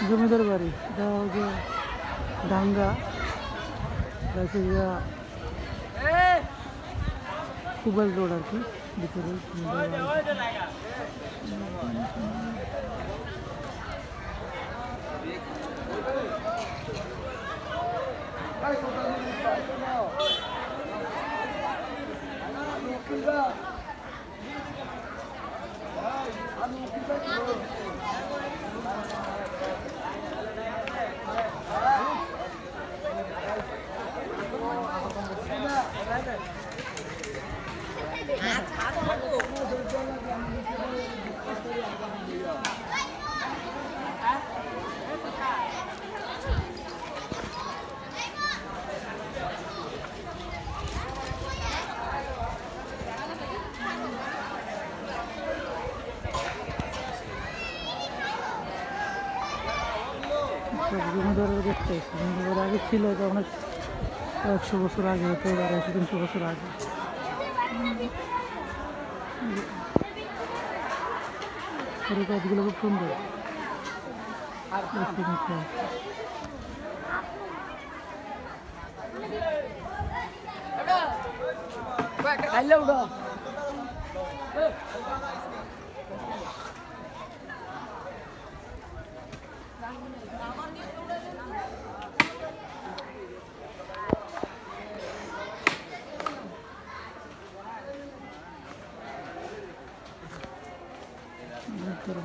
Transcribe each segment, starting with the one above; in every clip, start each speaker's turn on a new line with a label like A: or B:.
A: জমিদার বাড়ি, এটা হচ্ছে ডাঙ্গা, কুবেল রোড আর কি ভিতরে। জমিদার দেখতে জমিদার আগে ছিল, এটা অনেক 100 বছর আগে, হয়তো 250-300 বছর আগে। গাছগুলো খুব সুন্দর।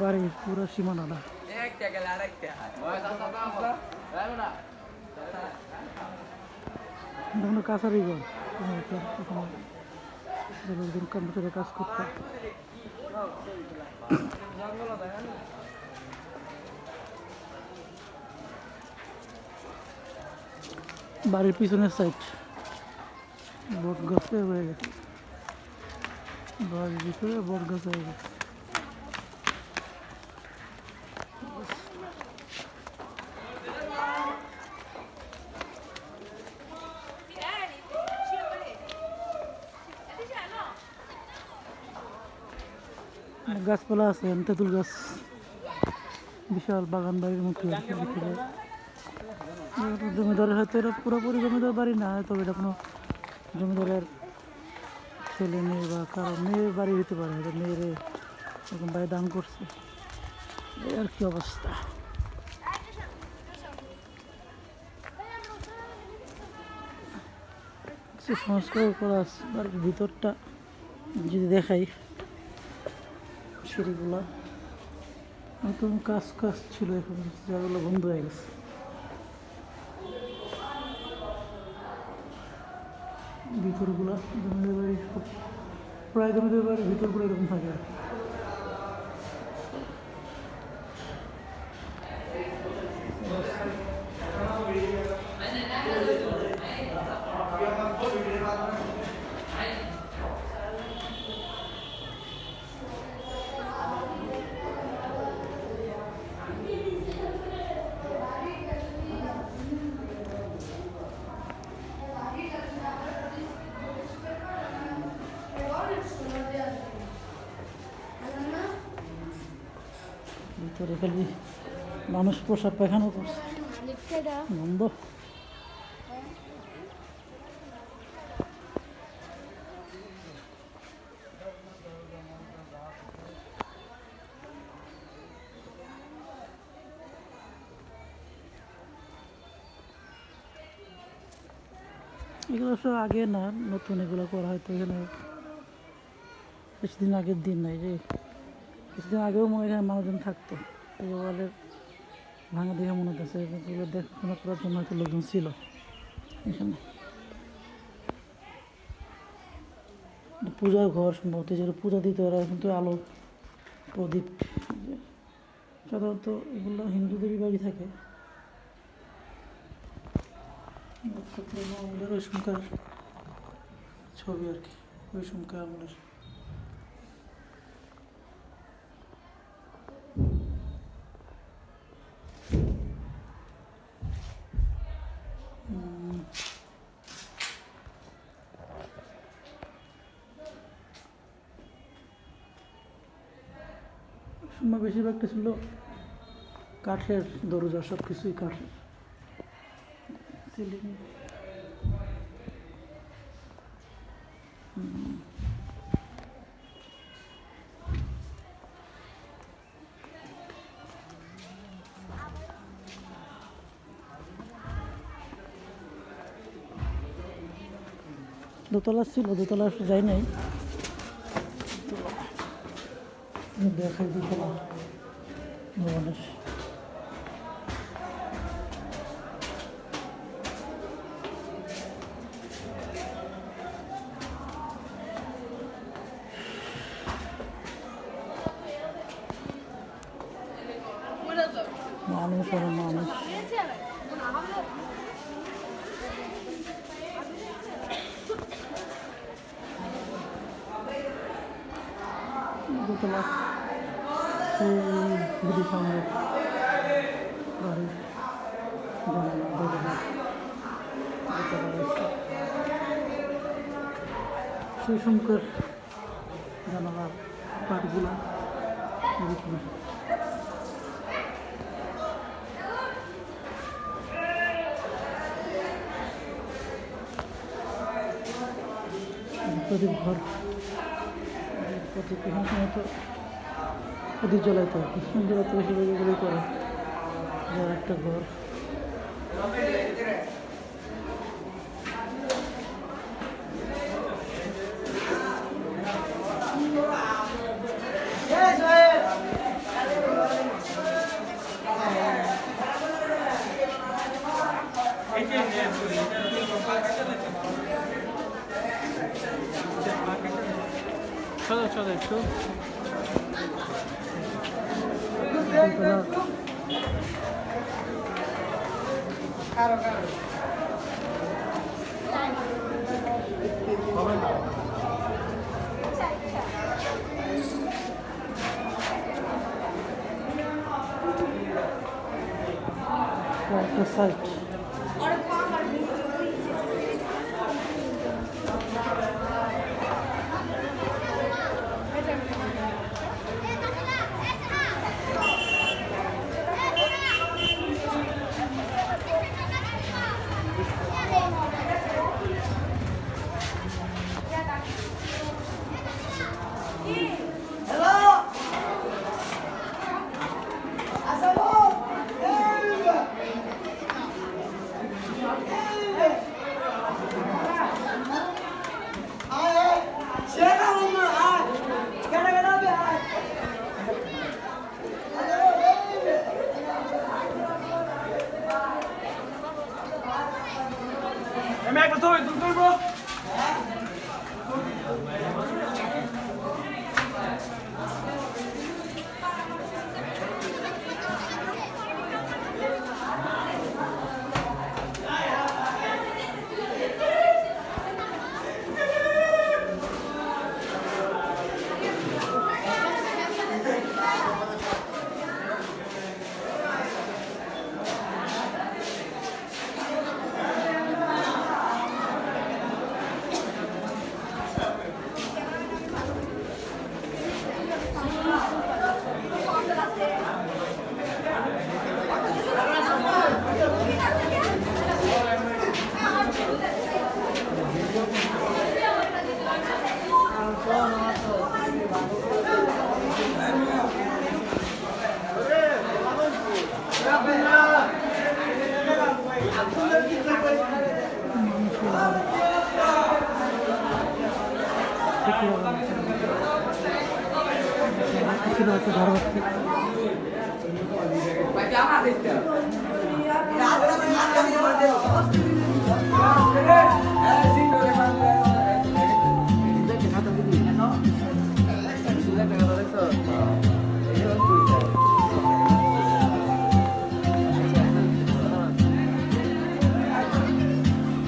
A: বাড়ির পুরো সীমানাটা কাছারি ঘর, কম্পিউটারে কাজ করতে। বাড়ির পিছনের সাইড বট গাছে হয়ে গেছে, বাড়ির ভিতরে বট গাছ হয়ে গেছে। গাছপালা আছে, তেঁতুল গাছ, বিশাল বাগান বাড়ির মতো। জমিদারের হয়তো এটা পুরোপুরি জমিদার বাড়ি না, তবে এটা কোনো জমিদারের ছেলে মেয়ে বা কারো মেয়ের বাড়ি হতে পারে, হয়তো মেয়ের এরকম বাড়ি দান করছে। আর কি অবস্থা! সংস্কার করা আছে বাড়ির ভিতরটা, যদি দেখাই সিঁড়িগুলা একদম কাজ ছিল, এখন জায়গাগুলো বন্ধ হয়ে গেছে। ভিতরগুলা জমিদার বাড়ি, প্রায় জমিদার বাড়ির ভিতরগুলো এরকম থাকে আর কি। ভিতরে খালি মানুষ পোশাক পায়খানা করছে, বন্ধ। এগুলো সব আগে না, নতুন এগুলো করা হয়তো এখানে কিছুদিন আগের দিন নাই, যে কিছুদিন আগেও মনে হয় মানুষজন থাকতো। এই ওয়ালের ভাঙা দেখে মনে হচ্ছে এগুলো দেখাশোনা করার জন্য হয়তো লোকজন ছিল এখানে। পূজার ঘর সম্ভবত, যেটা পূজা দিতে ওরা কিন্তু আলো প্রদীপ, সাধারণত এগুলো হিন্দুদেরই বাড়ি থাকে। ওই সময়কার ছবি আর কি, ওই সময়কার আমাদের সময় বেশিরভাগটা ছিল কাঠের দরজা, সব কিছুই কাঠের। সিলিং দোতলা ছিল, দোতলা যাই নাই, দেখাই দোতলা ভবনের। মানুষ আর মানুষ, দোতলা সেই ব্রিটিশ আমলের বাড়ির দরজা, দোতলা রয়েছে সেই সময়কার জানালার পাটগুলা এরকম। প্রদীপ ঘর, প্রদীপ এখানে সময় তো প্রদীপ জ্বলাইতে হয়, কি সুন্দর এত বেশি এগুলোই করে। যার একটা ঘর, চলো একটু side.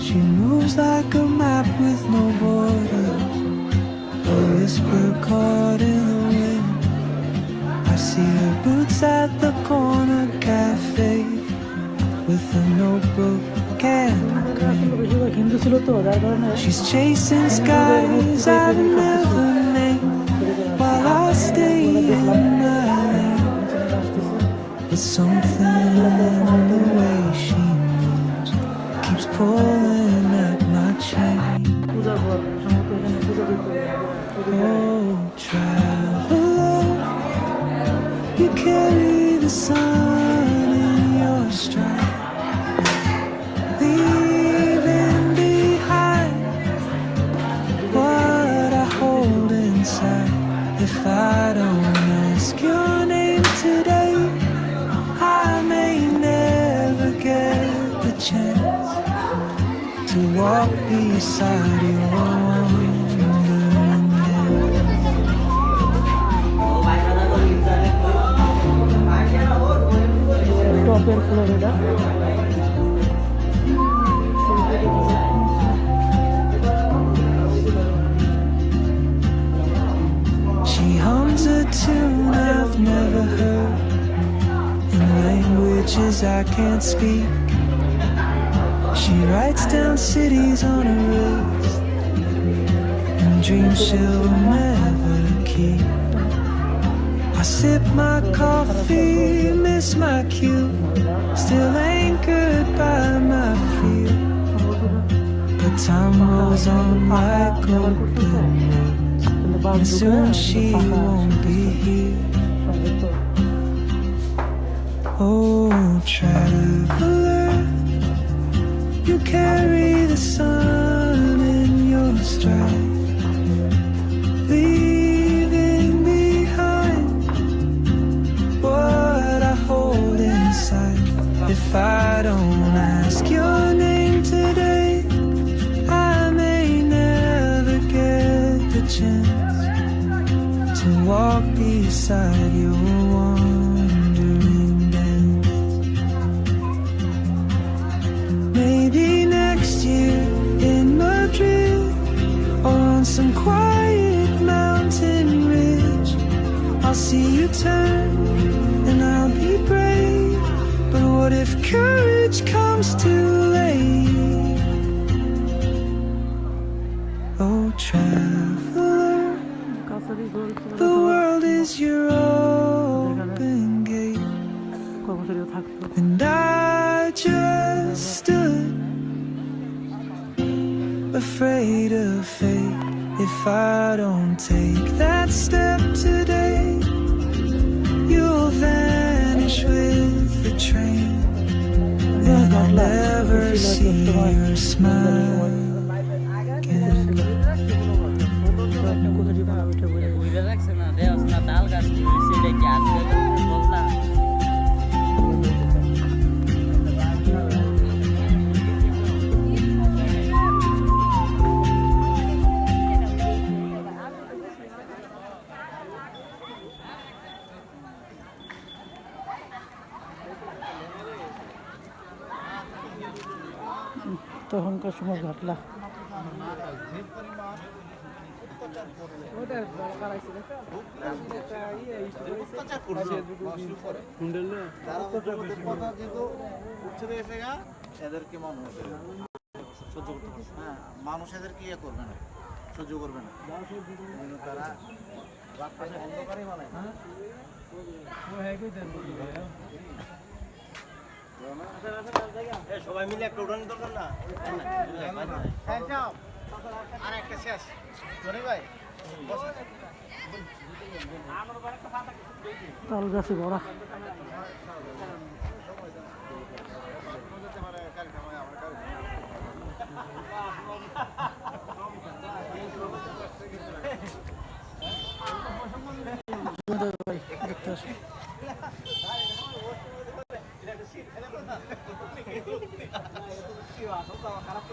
B: She moves like a map with no borders, a whisper caught in the wind. I see her boots at the corner cafe with a notebook and a grin. She's chasing skies I'd never name while I stay in my lane. But something in the way she moves keeps pulling at my chain.
A: পূজা ঘর সম্ভবত এখানে পূজা দিতে
B: Oh, traveler, you carry the sun in your stride, leaving behind what I hold inside. If I don't ask your name today, I may never get the chance to walk beside your wandering dance.
A: টপের floor এটা
B: She hums a tune I've never heard in languages I can't speak. She writes down cities on her wrist and dreams she'll never keep. I sip my coffee, miss my cue, still anchored by my fear. But time rolls on like golden roads, and soon she won't be here. Oh, traveler, you carry the sun in your stride, leaving behind what I hold inside. If I don't ask your name today, I may never get the chance to walk beside your wandering dance. Maybe next year in Madrid or on some quiet mountain ridge, I'll see you turn and I'll be brave. But what if courage comes too late? Oh, traveler,
A: কাছারি ঘর
B: the world is your open gate,
A: কর্মচারীও থাকতো
B: and I just stood afraid of fate. If I don't take that step today, you'll vanish with the train, and I'll never see your smile again.
A: কোথায় উঠে বলে
C: বুঝে রাখছে না দেওয়াস না তাল গাছ সেটা কি আজকে বল না
A: তখনকার সময় ঘাটলা
D: এদেরকে মানুষ এদেরকে ইয়ে করবে না, সহ্য করবে না। তারা রাস্তায় অন্ধকারই বানায়। সবাই মিলে একটা উঠানোর দরকার না। আর একটা শেষ ধনী ভাই
A: তাল গাছে ভরা ভাই দেখতে আসি
D: খারাপ